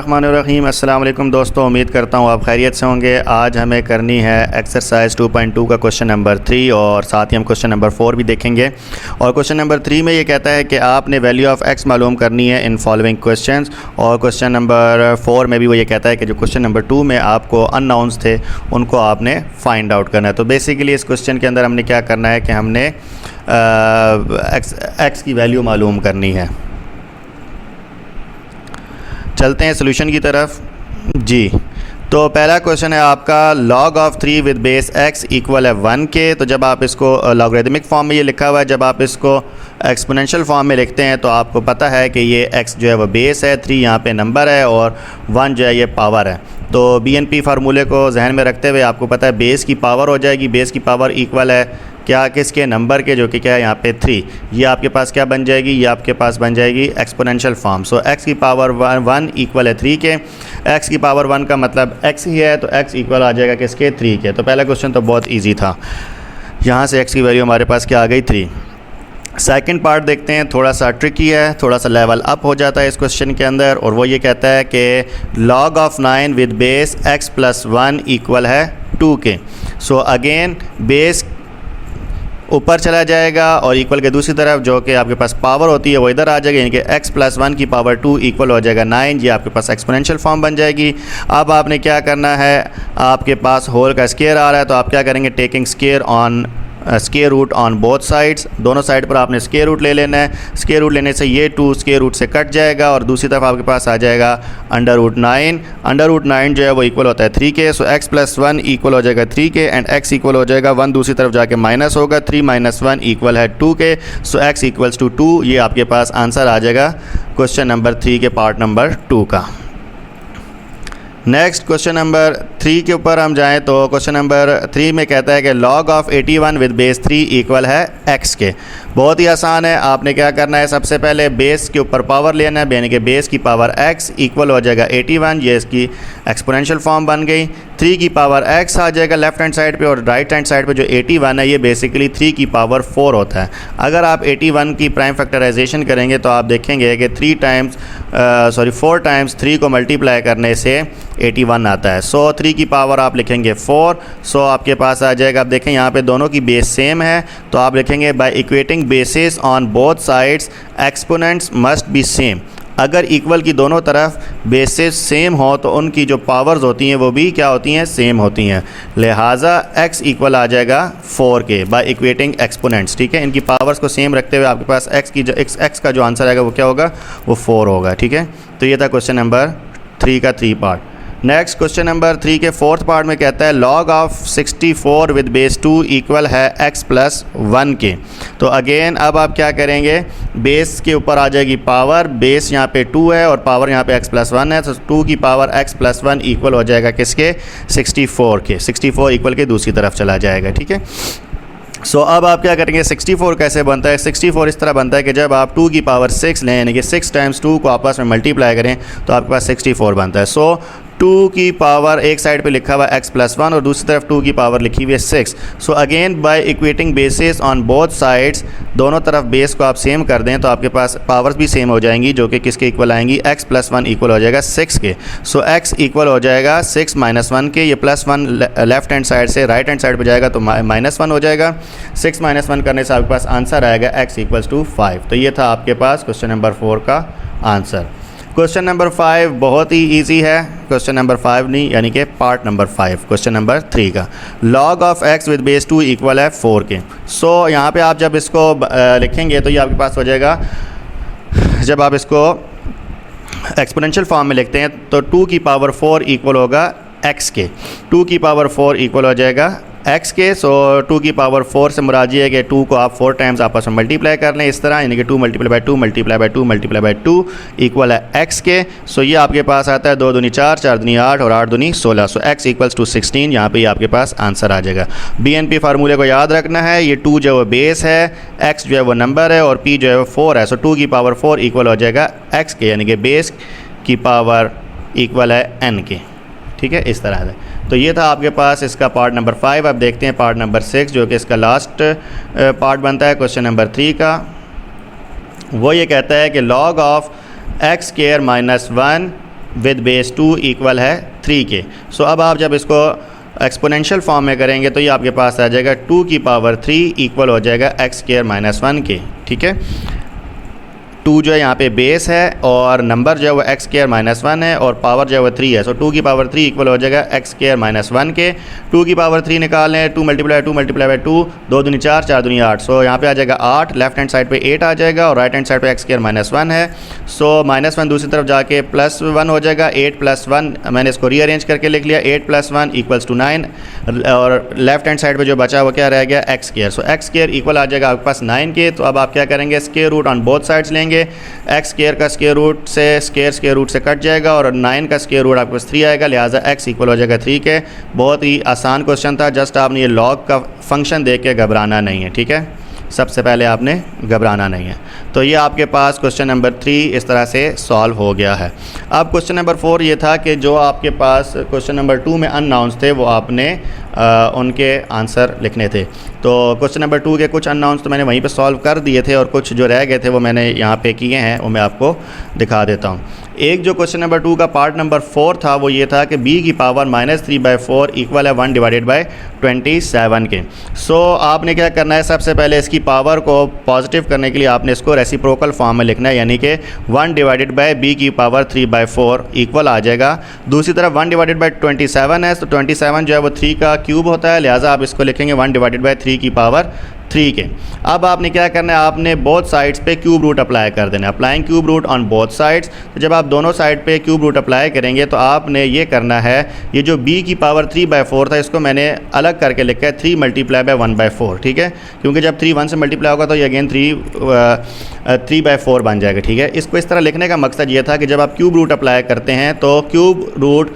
बिस्मिल्लाहिर्रहमानिर्रहीम। अस्सलाम वालेकुम दोस्तों, उम्मीद करता हूँ आप खैरियत से होंगे। आज हमें करनी है एक्सरसाइज 2.2 का क्वेश्चन नंबर 3 और साथ ही हम क्वेश्चन नंबर 4 भी देखेंगे। और क्वेश्चन नंबर 3 में ये कहता है कि आपने वैल्यू ऑफ एक्स मालूम करनी है इन फॉलोइंग क्वेश्चंस। और क्वेश्चन नंबर 4 में भी वो ये कहता है कि जो क्वेश्चन नंबर 2 में आपको अननाउंस थे उनको आपने फाइंड आउट करना है। तो बेसिकली इस क्वेश्चन के अंदर हमने क्या करना है कि हमने एक्स की वैल्यू मालूम करनी है। चलते हैं सोल्यूशन की तरफ जी। तो पहला क्वेश्चन है आपका log of 3 with base x equal है 1 के। तो जब आप इसको लॉगरिदमिक फॉर्म में ये लिखा हुआ है, जब आप इसको एक्सपोनेंशियल फॉर्म में लिखते हैं तो आपको पता है कि ये x जो है वो बेस है, 3 यहाँ पे नंबर है और 1 जो है ये पावर है। तो BNP फार्मूले को जहन में रखते हुए आपको पता है बेस की पावर हो जाएगी, बेस की पावर इक्वल है क्या किसके नंबर के, जो कि क्या है यहाँ पे 3। ये आपके पास क्या बन जाएगी, ये आपके पास बन जाएगी एक्सपोनेंशियल फॉर्म। सो x की पावर 1 इक्वल है 3 के। x की पावर 1 का मतलब x ही है, तो x इक्वल आ जाएगा किसके, 3 के। तो पहला क्वेश्चन तो बहुत ईजी था, यहाँ से x की वैल्यू हमारे पास क्या आ गई, 3। सेकंड पार्ट देखते हैं, थोड़ा सा ट्रिकी है, थोड़ा सा लेवल अप हो जाता है इस क्वेश्चन के अंदर। और वो ये कहता है कि log of 9 with base x plus 1 equal है 2 के। सो अगेन बेस ऊपर चला जाएगा और इक्वल के दूसरी तरफ जो कि आपके पास पावर होती है वो इधर आ जाएगी, यानी कि x प्लस 1 की पावर 2 इक्वल हो जाएगा 9। ये आपके पास एक्सपोनेंशियल फॉर्म बन जाएगी। अब आपने क्या करना है, आपके पास होल का स्क्वायर आ रहा है तो आप क्या करेंगे, taking square root on both sides. दोनों साइड पर आपने स्क्वायर रूट ले लेना है। स्क्वायर रूट लेने से ये 2 स्क्वायर रूट से कट जाएगा और दूसरी तरफ आपके पास आ जाएगा अंडर रूट 9। अंडर रूट 9 जो है वो इक्वल होता है 3 के। सो x प्लस 1 इक्वल हो जाएगा 3 के एंड x इक्वल हो जाएगा 1 दूसरी तरफ जाके माइनस होगा, 3 माइनस 1 इक्वल है 2 के। सो x इक्वल्स टू 2। ये आपके पास आंसर आ जाएगा क्वेश्चन नंबर 3 के पार्ट नंबर 2 का। नेक्स्ट क्वेश्चन नंबर 3 के ऊपर हम जाएं तो क्वेश्चन नंबर 3 में कहता है कि log of 81 with base 3 equal है x के। बहुत ही आसान है, आपने क्या करना है, सबसे पहले बेस के ऊपर पावर लेना है, यानी कि बेस की पावर x इक्वल हो जाएगा 81। ये इसकी एक्सपोनेंशियल फॉर्म बन गई। 3 की पावर x आ जाएगा लेफ्ट हैंड साइड पे और राइट हैंड साइड पे जो 81 है ये बेसिकली 3 की पावर 4 होता है। अगर आप 81 की प्राइम फैक्टराइजेशन करेंगे तो आप देखेंगे कि 4 टाइम्स 3 को मल्टीप्लाई करने से 81 आता है। सो 3 की पावर आप लिखेंगे 4। सो आपके पास आ जाएगा, आप देखें यहाँ पे दोनों की बेस सेम है तो आप लिखेंगे by equating bases on both sides exponents must be same. अगर इक्वल की दोनों तरफ बेसिस सेम हो तो उनकी जो पावर्स होती हैं वो भी क्या होती हैं, सेम होती हैं। लिहाजा x इक्वल आ जाएगा 4 के बाय इक्वेटिंग एक्सपोनेंट्स। ठीक है, इनकी पावर्स को सेम रखते हुए आपके पास x का जो आंसर आएगा वो क्या होगा, वो 4 होगा। ठीक है, तो ये था क्वेश्चन नंबर 3 का 3 पार्ट। नेक्स्ट क्वेश्चन नंबर 3 के 4th पार्ट में कहता है log of 64 with base 2 equal है x प्लस 1 के। तो अगेन अब आप क्या करेंगे, बेस के ऊपर आ जाएगी पावर, बेस यहाँ पे 2 है और पावर यहाँ पे x प्लस 1 है। तो 2 की पावर x प्लस 1 इक्वल हो जाएगा किसके, 64 के। 64 इक्वल के दूसरी तरफ चला जाएगा। ठीक है, सो अब आप क्या करेंगे, 64 कैसे बनता है, 64 इस तरह बनता है कि जब आप 2 की पावर 6 लें, यानी कि 6 टाइम्स 2 को आपस में मल्टीप्लाई करें तो आपके पास 64 बनता है। सो 2 की पावर एक साइड पे लिखा हुआ x प्लस 1 और दूसरी तरफ 2 की पावर लिखी हुई है 6। So again by equating bases on both sides, दोनों तरफ बेस को आप सेम कर दें तो आपके पास पावर्स भी सेम हो जाएंगी, जो कि किसके इक्वल आएंगी, x प्लस 1 इक्वल हो जाएगा 6 के। सो x इक्वल हो जाएगा 6 माइनस 1 के। ये प्लस 1 लेफ्ट हैंड साइड से राइट हैंड साइड पर जाएगा तो माइनस 1 हो जाएगा। 6 माइनस 1 करने से आपके पास आंसर आएगा x इक्वल्स टू 5। तो ये था आपके पास क्वेश्चन नंबर 4 का आंसर। क्वेश्चन नंबर 5 बहुत ही इजी है, क्वेश्चन नंबर 5 नहीं, यानी कि पार्ट नंबर 5 क्वेश्चन नंबर 3 का। log of x with base 2 equal है 4 के। सो यहाँ पे आप जब इसको लिखेंगे तो ये आपके पास हो जाएगा, जब आप इसको एक्सपोनेंशियल फॉर्म में लिखते हैं तो 2 की पावर 4 इक्वल होगा x के। 2 की पावर 4 इक्वल हो जाएगा x के। सो 2 की पावर 4 से मुराद ये है कि 2 को आप 4 टाइम्स आपस में मल्टीप्लाई कर लें इस तरह, यानी कि 2 multiply by 2 multiply by 2 multiply by 2 equal है x के। सो ये आपके पास आता है 2 दूनी 4, 4 दूनी 8 और 8 दूनी 16। सो x इक्वल्स टू 16। यहाँ पे आपके पास आंसर आ जाएगा। BNP फार्मूले को याद रखना है, ये 2 जो है वो बेस है, x जो है वो नंबर है और p जो है वो 4 है। सो 2 की पावर 4 इक्वल हो जाएगा x के, यानी कि बेस की पावर इक्वल है n के। ठीक है, इस तरह से। तो ये था आपके पास इसका पार्ट नंबर 5। अब देखते हैं पार्ट नंबर 6 जो कि इसका लास्ट पार्ट बनता है क्वेश्चन नंबर 3 का। वो ये कहता है कि log of x square minus 1 with base 2 equal है 3 के। सो अब आप जब इसको एक्सपोनेंशियल फॉर्म में करेंगे तो ये आपके पास आ जाएगा 2 की पावर 3 इक्वल हो जाएगा एक्स स्क्वायर माइनस 1 के। ठीक है, 2 जो है यहाँ पे बेस है और नंबर जो है वो एक्स स्क्वायर माइनस 1 है और पावर जो है वो 3 है। सो 2 की पावर 3 इक्वल हो जाएगा एक्स स्क्वायर माइनस 1 के। 2 की पावर 3 निकालें, 2 मल्टीप्लाई बाई 2, 2 दूनी 4, 4 दूनी 8। सो यहाँ पे आ जाएगा 8, लेफ्ट हैंड साइड पे 8 आ जाएगा और राइट हैंड साइड पे एक्स स्क्वायर माइनस 1 है। सो माइनस 1 दूसरी तरफ जाके प्लस 1 हो जाएगा, 8 प्लस 1 मैंने इसको रीअरेंज करके लिख लिया, 8 प्लस 1 इक्वल्स टू 9 और लेफ्ट हैंड साइड पे जो बचा वो क्या रह गया, एक्स स्क्वायर। सो एक्स स्क्वायर इक्वल आ जाएगा आपके पास 9 के। तो अब आप क्या करेंगे, square root on both sides लेंगे, एक्स स्क्वायर का स्क्वायर रूट से स्क्वायर रूट से कट जाएगा और 9 का स्क्वायर रूट आपके पास 3 आएगा, लिहाजा x इक्वल हो जाएगा 3 के। बहुत ही आसान क्वेश्चन था, जस्ट आपने ये लॉग का फंक्शन देख के घबराना नहीं है। ठीक है, सबसे पहले आपने घबराना नहीं है। तो ये आपके पास क्वेश्चन नंबर 3 इस तरह से सॉल्व हो गया है। अब क्वेश्चन नंबर 4 ये था कि जो आपके पास क्वेश्चन नंबर 2 में अननाउंस थे वो आपने उनके आंसर लिखने थे। तो क्वेश्चन नंबर 2 के कुछ अननाउंस तो मैंने वहीं पे सॉल्व कर दिए थे और कुछ जो रह गए थे वो मैंने यहाँ पे किए हैं, वो मैं आपको दिखा देता हूँ। एक जो क्वेश्चन नंबर 2 का पार्ट नंबर 4 था वो ये था कि b की पावर -3/4 इक्वल है 1 डिवाइडेड बाई 27 के। सो आपने क्या करना है, सबसे पहले इसकी पावर को पॉजिटिव करने के लिए आपने इसको रेसिप्रोकल फॉर्म में लिखना है, यानी कि 1 डिवाइडेड बाई b की पावर 3/4 इक्वल आ जाएगा। दूसरी तरफ 1 डिवाइडेड बाई 27 है, तो 27 जो है वो 3 का क्यूब होता है, लिहाजा आप इसको लिखेंगे 1 डिवाइडेड बाई 3 की पावर 3 के। अब आपने क्या करना है, आपने बोथ साइड्स पे क्यूब रूट अप्लाई कर देना है, applying cube root on both sides. तो जब आप दोनों साइड पे क्यूब रूट अप्लाई करेंगे तो आपने ये करना है, ये जो b की पावर 3/4 था इसको मैंने अलग करके लिखा है 3 मल्टीप्लाई बाई 1/4। ठीक है, क्योंकि जब 3 1 से मल्टीप्लाई होगा तो ये अगेन 3/4 बन जाएगा। ठीक है, इसको इस तरह लिखने का मकसद ये था कि जब आप क्यूब रूट अप्लाई करते हैं तो क्यूब रूट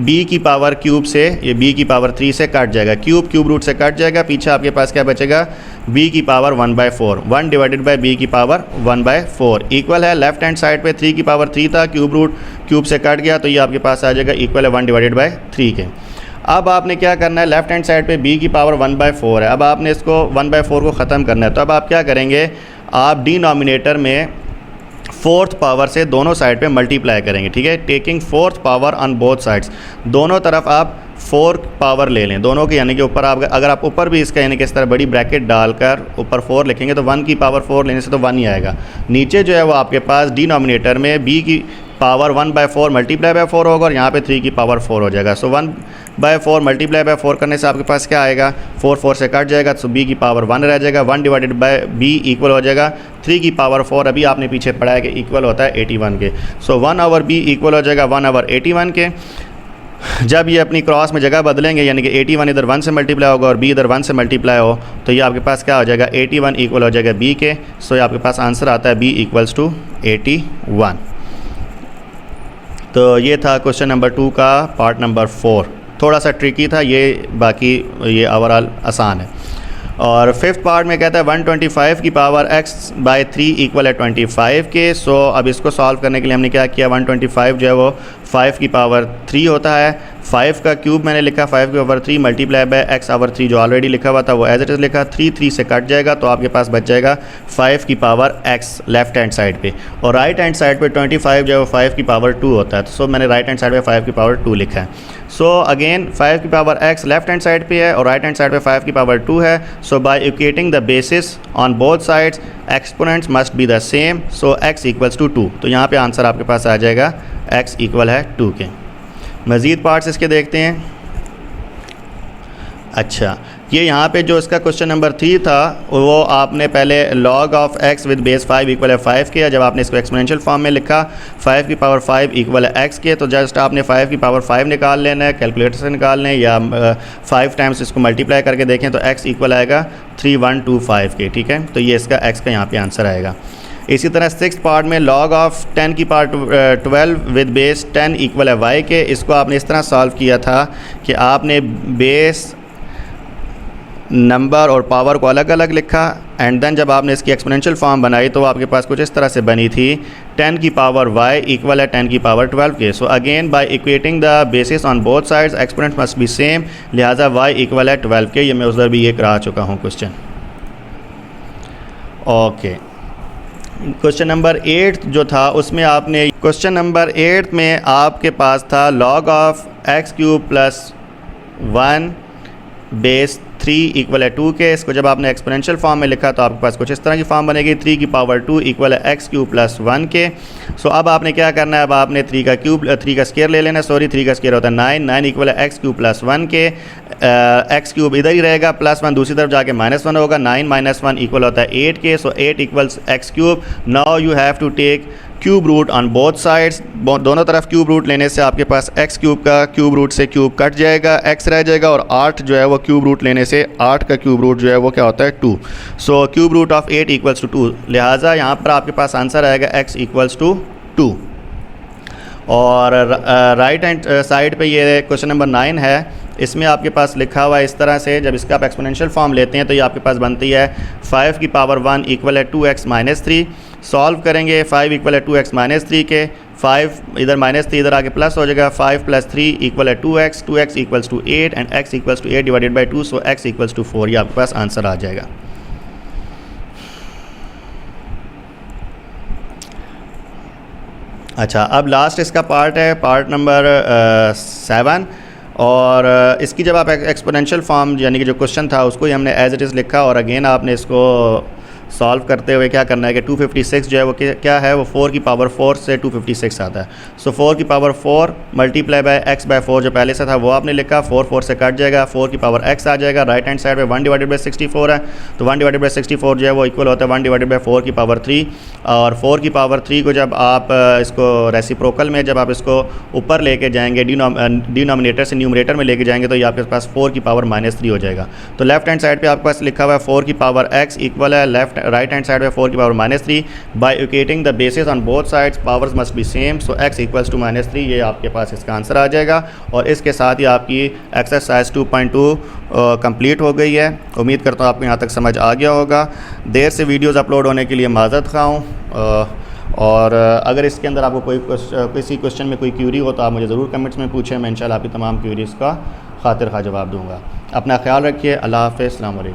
b की पावर क्यूब से, ये b की पावर 3 से कट जाएगा, क्यूब रूट से कट जाएगा, पीछे आपके पास क्या बचेगा, b की पावर 1/4, 1 डिवाइडेड बाई b की पावर 1/4 इक्वल है, लेफ्ट हैंड साइड पे 3 की पावर 3 था, क्यूब रूट क्यूब से कट गया तो ये आपके पास आ जाएगा इक्वल है 1 डिवाइडेड बाई 3 के। अब आपने क्या करना है, लेफ्ट हैंड साइड पे b की पावर 1/4 है, अब आपने इसको 1/4 को ख़त्म करना है। तो अब आप क्या करेंगे, आप डिनोमिनेटर में 4th पावर से दोनों साइड पे मल्टीप्लाई करेंगे। ठीक है, taking 4th power on both sides, दोनों तरफ आप 4 पावर ले लें दोनों के, यानी कि ऊपर आप अगर आप ऊपर भी इसका यानी कि इस तरह बड़ी ब्रैकेट डालकर ऊपर 4 लिखेंगे तो 1 की पावर 4 लेने से तो 1 ही आएगा। नीचे जो है वो आपके पास डिनोमिनेटर में b की पावर 1/4 मल्टीप्लाई बाई 4 होगा और यहाँ पे 3 की पावर 4 हो जाएगा। सो 1/4 मल्टीप्लाई बाई 4 करने से आपके पास क्या आएगा, 4 से कट जाएगा तो b की पावर 1 रह जाएगा, 1 डिवाइडेड बाई b इक्वल हो जाएगा 3 की पावर 4। अभी आपने पीछे पढ़ा है कि इक्वल होता है 81 के। सो 1/b इक्वल हो जाएगा 1/81 के। जब ये अपनी क्रॉस में जगह बदलेंगे, यानी कि 81 इधर 1 से मल्टीप्लाई होगा और b इधर 1 से मल्टीप्लाई हो, तो ये आपके पास क्या हो जाएगा, 81 इक्वल हो जाएगा b के। सो ये आपके पास आंसर आता है b इक्वल्स टू 81। तो ये था क्वेश्चन नंबर 2 का पार्ट नंबर 4, थोड़ा सा ट्रिकी था ये, बाकी ये ओवरऑल आसान है। और 5th पार्ट में कहता है 125 की पावर x बाई 3 इक्वल है 25 के। सो अब इसको सॉल्व करने के लिए हमने क्या किया, 125 जो है वो 5 की पावर 3 होता है, 5 का क्यूब मैंने लिखा 5 की पावर 3 मल्टीप्लाई बाय x/3 जो ऑलरेडी लिखा हुआ था वो एज इट इज़ लिखा, 3 से कट जाएगा तो आपके पास बच जाएगा 5 की power x left hand side पे, और राइट हैंड साइड पे 25 जो है वो 5 की पावर 2 होता है। तो सो मैंने राइट हैंड साइड पे 5 की पावर 2 लिखा है। सो अगेन 5 की power x left hand side पे है और राइट हैंड साइड पे 5 की पावर 2 है। So by equating the bases on both sides exponents must be the same, so x equals to 2। तो यहाँ पे आंसर आपके पास आ जाएगा x इक्वल है 2 के। मज़ीद पार्ट्स इसके देखते हैं। अच्छा, ये यहाँ पे जो इसका क्वेश्चन नंबर 3 था वो आपने पहले log of x with base 5 equal है 5 किया। जब आपने इसको एक्सपोनेंशियल फॉर्म में लिखा 5 की पावर 5 इक्वल है x के, तो जस्ट आपने 5 की पावर 5 निकाल लेना है, कैलकुलेटर से निकाल लें या 5 टाइम्स इसको मल्टीप्लाई करके देखें तो x इक्वल आएगा 3125 के। ठीक है, तो ये इसका x का यहाँ पे आंसर आएगा। इसी तरह 6th पार्ट में log ऑफ 10 की पावर 12 विद बेस 10 इक्वल है y के। इसको आपने इस तरह सॉल्व किया था कि आपने बेस नंबर और पावर को अलग अलग लिखा एंड देन जब आपने इसकी एक्सपोनेंशियल फॉर्म बनाई तो आपके पास कुछ इस तरह से बनी थी, 10 की पावर y इक्वल है 10 की पावर 12 के। So again by equating the bases on both sides exponent must be same, लिहाजा y इक्वल है 12 के। ये मैं उधर भी ये करा चुका हूँ क्वेश्चन। ओके, क्वेश्चन नंबर 8 जो था उसमें आपने क्वेश्चन नंबर 8 में आपके पास था log of x cube plus 1 base 3 equal है 2 के। इसको जब आपने एक्सपोनेंशियल फॉर्म में लिखा तो आपके पास कुछ इस तरह की फॉर्म बनेगी 3 की पावर 2 इक्वल है एक्स क्यूब प्लस 1 के। सो अब आपने क्या करना है, अब आपने 3 का स्क्वायर ले लेना है, सॉरी 3 का स्क्वायर होता है 9 इक्वल है एक्स क्यूब प्लस 1 के। एक्स क्यूब इधर ही रहेगा, प्लस 1 दूसरी तरफ जाके -1 होगा, 9 माइनस 1 इक्वल होता है 8 के। So 8 equals x cube. Now you have to take cube root on both sides, दोनों तरफ क्यूब रूट लेने से आपके पास एक्स क्यूब का क्यूब रूट से क्यूब कट जाएगा, एक्स रह जाएगा, और 8 जो है वो क्यूब रूट लेने से 8 का क्यूब रूट जो है वो क्या होता है 2। So cube root of 8 equals to 2, लिहाजा यहाँ पर आपके पास आंसर आएगा x इक्वल्स टू 2। और राइट हैंड साइड पे ये क्वेश्चन नंबर 9 है, इसमें आपके पास लिखा हुआ है इस तरह से, जब इसका आप एक्सपोनेंशियल फॉर्म लेते हैं तो ये आपके पास बनती है 5 की पावर 1 इक्वल है 2x माइनस 3। सॉल्व करेंगे 5 इक्वल है 2x माइनस 3 के, 5 इधर -3 इधर आके प्लस हो जाएगा, 5 प्लस 3 इक्वल है 2x, 2x equals to 8 and x equals to 8 divided by 2, so x equals to 4। ये आपके पास आंसर आ जाएगा। अच्छा, अब लास्ट इसका पार्ट है, पार्ट नंबर 7। और इसकी जब आप एक्सपोनेंशियल फॉर्म यानी कि जो क्वेश्चन था उसको ही हमने एज इट इज़ लिखा, और अगेन आपने इसको सॉल्व करते हुए क्या करना है कि 256 जो है वो क्या है, वो 4 की पावर 4 से 256 आता है। सो 4 की power 4 multiply by x by 4 जो पहले से था वो आपने लिखा, 4 से कट जाएगा, 4 की पावर x आ जाएगा। राइट हैंड साइड पे 1 डिवाइडेड बाई 64 है, तो 1 डिवाइडेड बाई 64 जो है वो इक्वल होता है 1 डिवाइडेड बाई 4 की पावर 3। और 4 की पावर 3 को जब आप इसको रेसिप्रोकल में जब आप इसको ऊपर लेके जाएंगे, डिनोमिनेटर से न्यूमरेटर में लेके जाएंगे, तो ये आपके पास 4 की पावर -3 हो जाएगा। तो लेफ्ट हैंड साइड पे आपके पास लिखा हुआ है 4 की पावर x इक्वल है राइट हैंड साइड में 4 की power -3। By equating the bases on both sides powers must be same, so x equals to -3, ये आपके पास इसका आंसर आ जाएगा। और इसके साथ ही आपकी एक्सरसाइज 2.2 कंप्लीट हो गई है। उम्मीद करता हूँ आपको यहाँ तक समझ आ गया होगा। देर से वीडियोज़ अपलोड होने के लिए माज़रत ख़्वाह हूँ, और अगर इसके अंदर आपको किसी क्वेश्चन में कोई क्यूरी हो तो आप मुझे ज़रूर कमेंट्स में पूछें, मैं इंशाल्लाह आपकी तमाम क्यूरीज़ का खातिर खा जवाब दूँगा। अपना ख्याल रखिए। अल्लाह हाफ़िज़, अस्सलाम वालेकुम।